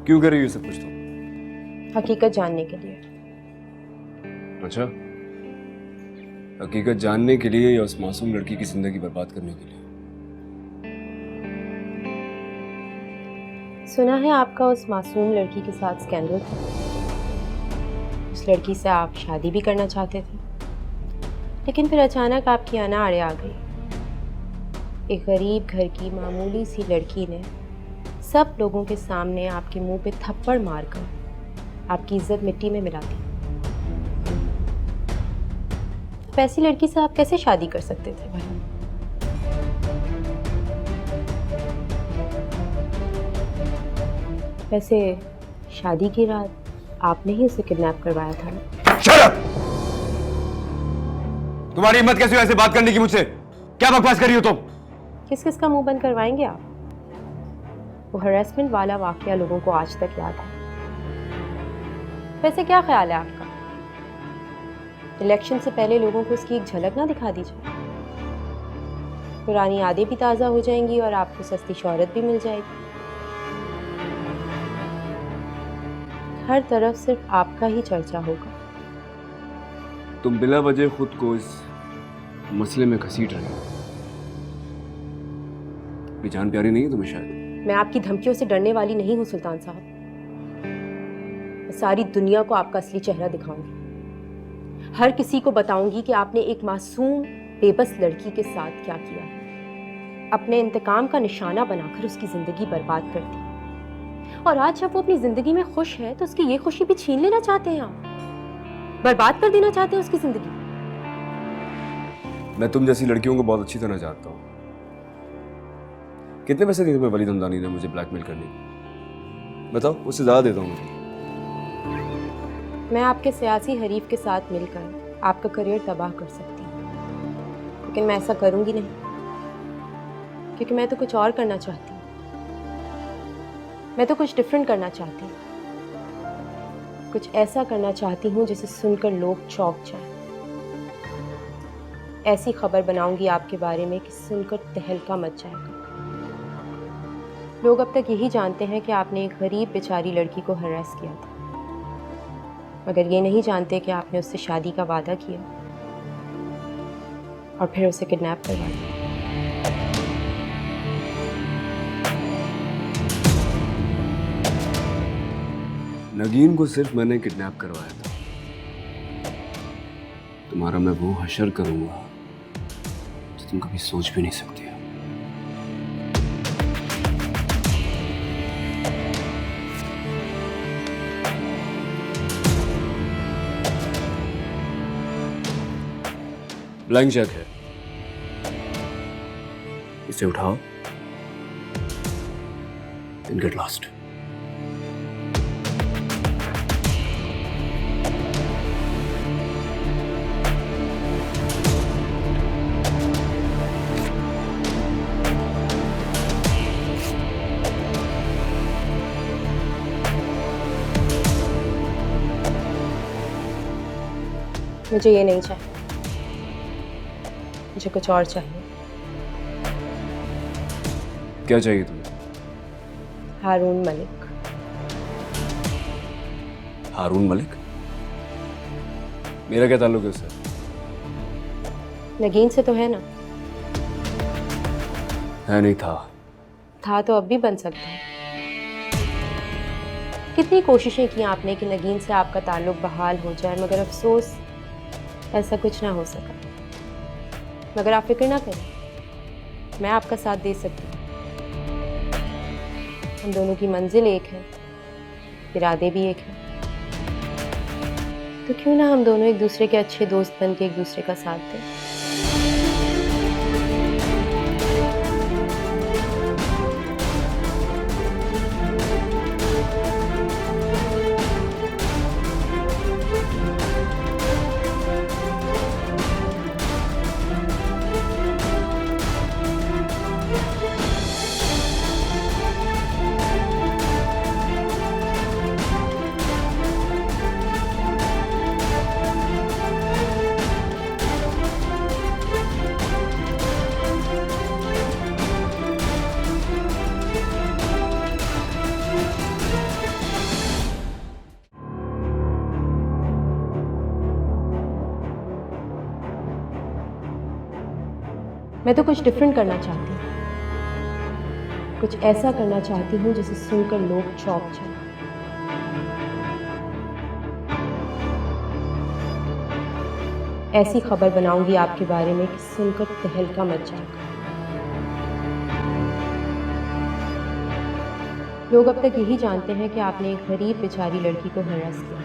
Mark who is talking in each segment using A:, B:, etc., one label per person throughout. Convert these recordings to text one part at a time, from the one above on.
A: क्यों कर रही हो ये सब कुछ तुम?
B: हकीकत जानने के लिए।
A: अच्छा, हकीकत जानने के लिए या उस मासूम लड़की की जिंदगी बर्बाद करने के लिए?
B: सुना है आपका उस मासूम लड़की के साथ स्कैंडल था। उस लड़की से आप शादी भी करना चाहते थे, लेकिन फिर अचानक आपकी अना अड़े आ गई। एक गरीब घर की मामूली सी लड़की ने सब लोगों के सामने आपके मुंह पे थप्पड़ मारकर आपकी इज्जत मिट्टी में मिला दी। तो ऐसी लड़की से आप कैसे शादी कर सकते थे भला? वैसे शादी की रात आपने ही उसे किडनैप करवाया था ना?
A: Shut up! तुम्हारी हिम्मत कैसे हुई ऐसे बात करने की मुझसे? क्या बकवास कर रही हो तुम?
B: किस किस का मुंह बंद करवाएंगे आप? वो हरेसमेंट वाला वाकया लोगों को आज तक याद है। वैसे क्या ख्याल है आपका, इलेक्शन से पहले लोगों को इसकी एक झलक ना दिखा दीजिए? पुरानी यादें भी ताज़ा हो जाएंगी और आपको सस्ती शोहरत भी मिल जाएगी। हर तरफ सिर्फ आपका ही चर्चा होगा।
A: तुम बिला वजह खुद को इस मसले में घसीट रही हो। मेरी जान प्यारी नहीं है तुम्हें शायद?
B: मैं आपकी धमकियों से डरने वाली नहीं हूं सुल्तान साहब। मैं सारी दुनिया को आपका असली चेहरा दिखाऊंगी। हर किसी को बताऊंगी कि आपने एक मासूम बेबस लड़की के साथ क्या किया। अपने इंतकाम का निशाना बनाकर उसकी जिंदगी बर्बाद कर दी, और आज जब वो अपनी जिंदगी में खुश है तो उसकी ये खुशी भी छीन लेना चाहते हैं आप। बर्बाद कर देना चाहते हैं उसकी जिंदगी।
A: मैं तुम जैसी लड़कियों को बहुत अच्छी तरह जानता हूँ। कितने पैसे दिए तुम्हें वलीद हमदानी ने मुझे ब्लैकमेल करने की? बताओ, उससे ज्यादा देता हूँ मैं।
B: मैं आपके सियासी हरीफ के साथ मिलकर आपका करियर तबाह कर सकती हूँ, लेकिन मैं ऐसा करूंगी नहीं, क्योंकि मैं तो कुछ और करना चाहती हूँ। मैं तो कुछ डिफरेंट करना चाहती हूँ। कुछ ऐसा करना चाहती हूँ जिसे सुनकर लोग चौंक जाएं। ऐसी खबर बनाऊंगी आपके बारे में कि सुनकर तहलका मच जाएगा। लोग अब तक यही जानते हैं कि आपने एक गरीब बेचारी लड़की को हरास किया था, मगर ये नहीं जानते कि आपने उससे शादी का वादा किया और फिर उसे किडनैप करवाया।
A: नगीन को सिर्फ मैंने किडनैप करवाया था। तुम्हारा मैं वो हशर करूंगा जो तुम कभी सोच भी नहीं सकती हो। ब्लैंक चेक है, इसे उठाओ एंड गेट लॉस्ट।
B: मुझे ये नहीं चाहिए, मुझे कुछ और चाहिए।
A: क्या चाहिए तुम्हें?
B: हारून मलिक।
A: हारून मलिक? मेरा क्या ताल्लुक है उससे?
B: नगीन से तो है ना?
A: है नहीं था
B: तो अब भी बन सकता है। कितनी कोशिशें की आपने कि नगीन से आपका ताल्लुक बहाल हो जाए, मगर अफसोस ऐसा कुछ ना हो सका। मगर आप फिक्र ना करें, मैं आपका साथ दे सकती हूँ। हम दोनों की मंजिल एक है, इरादे भी एक हैं। तो क्यों ना हम दोनों एक दूसरे के अच्छे दोस्त बन के एक दूसरे का साथ दें। मैं तो कुछ डिफरेंट करना चाहती हूँ, कुछ ऐसा करना चाहती हूँ जिसे सुनकर लोग चौंक जाएं। ऐसी खबर बनाऊंगी आपके बारे में कि सुनकर तहलका मच जाएगा। लोग अब तक यही जानते हैं कि आपने एक गरीब बेचारी लड़की को हरास किया,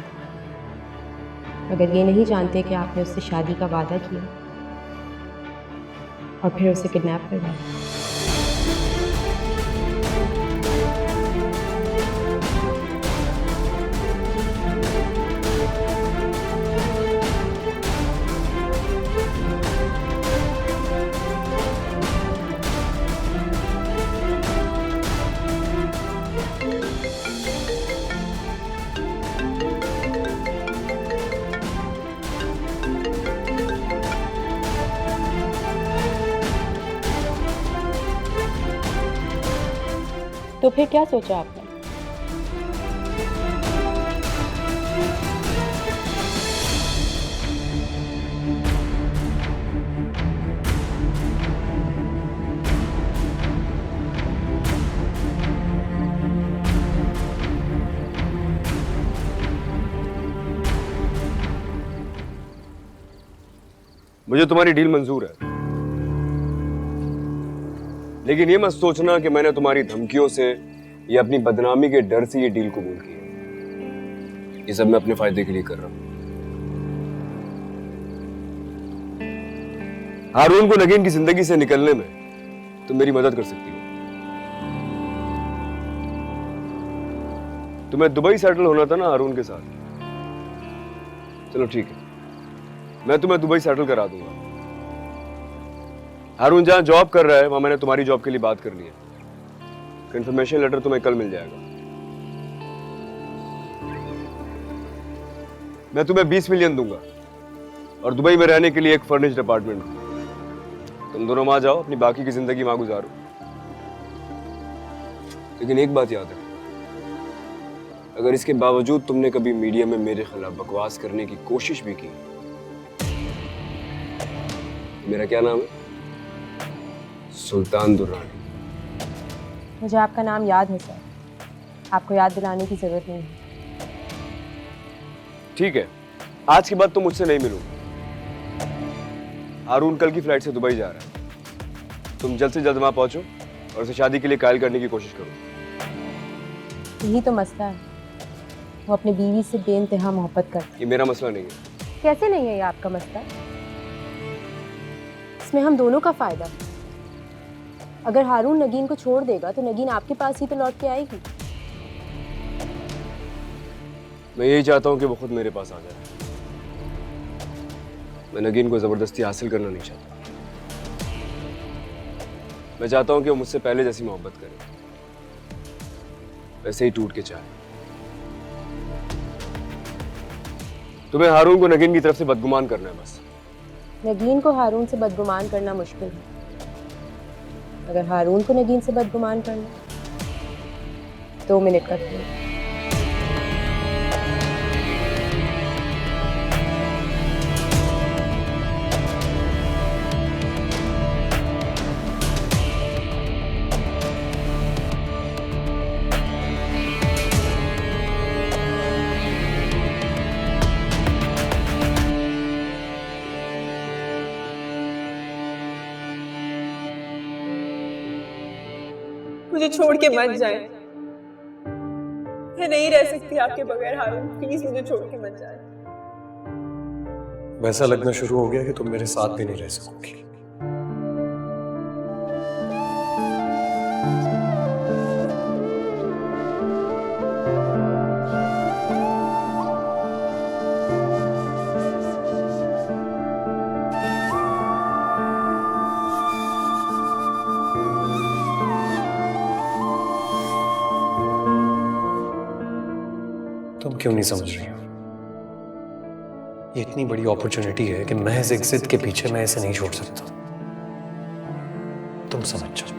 B: मगर ये नहीं जानते कि आपने उससे शादी का वादा किया और फिर उसे किडनैप करवाया। तो फिर क्या सोचा आपने?
A: मुझे तुम्हारी डील मंजूर है, लेकिन ये मत सोचना कि मैंने तुम्हारी धमकियों से या अपनी बदनामी के डर से ये डील कबूल की है। ये सब मैं अपने फायदे के लिए कर रहा हूं। हारून को नगीन की जिंदगी से निकलने में तुम मेरी मदद कर सकती हो। तुम्हें दुबई सेटल होना था ना हारून के साथ? चलो ठीक है, मैं तुम्हें दुबई सेटल करा दूंगा। हारून जहां जॉब कर रहा है वहां मैंने तुम्हारी जॉब के लिए बात कर ली है। कंफर्मेशन लेटर तुम्हें कल मिल जाएगा। मैं तुम्हें 20 मिलियन दूंगा और दुबई में रहने के लिए एक फर्निश्ड अपार्टमेंट। तुम दोनों वहां जाओ, अपनी बाकी की जिंदगी वहां गुजारो। लेकिन एक बात याद रखो, अगर इसके बावजूद तुमने कभी मीडिया में मेरे खिलाफ बकवास करने की कोशिश भी की, मेरा क्या नाम है? सुल्तान दुर्रानी।
B: मुझे आपका नाम याद है सर, आपको याद दिलाने की जरूरत नहीं है।
A: ठीक है, आज के बाद तुम मुझसे नहीं मिलोगे। हारून कल की फ्लाइट से दुबई जा रहा है। तुम जल्द से जल्द वहां पहुंचो और उसे शादी के लिए कायल करने की कोशिश करो।
B: यही तो मसला है, वो अपनी बीवी से बेइंतहा मोहब्बत करता है।
A: ये मेरा मसला नहीं है।
B: कैसे नहीं है ये आपका मसला? इसमें हम दोनों का फायदा है। अगर हारून नगीन को छोड़ देगा तो नगीन आपके पास ही तो लौट के आएगी।
A: मैं यही चाहता हूं कि वो खुद मेरे पास आ जाए। मैं नगीन को जबरदस्ती हासिल करना नहीं चाहता। मैं चाहता हूं कि वो मुझसे पहले जैसी मोहब्बत करे, वैसे ही टूट के चाहे। तुम्हें हारून को नगीन की तरफ से बदगुमान करना है बस।
B: नगीन को हारून से बदगुमान करना मुश्किल है। अगर हारून को नगीन से बदगुमान करना, 2 मिनट का टाइम।
C: मुझे छोड़ के मत जाए, मैं नहीं रह सकती आपके बगैर। हारून प्लीज मुझे छोड़ के मत जाए।
D: वैसा लगना शुरू हो गया कि तुम मेरे साथ भी नहीं रह सकोगी। तुम क्यों नहीं समझ रही हो? ये इतनी बड़ी अपॉर्चुनिटी है कि महज एक जिद के पीछे मैं इसे नहीं छोड़ सकता। तुम समझ जाओ।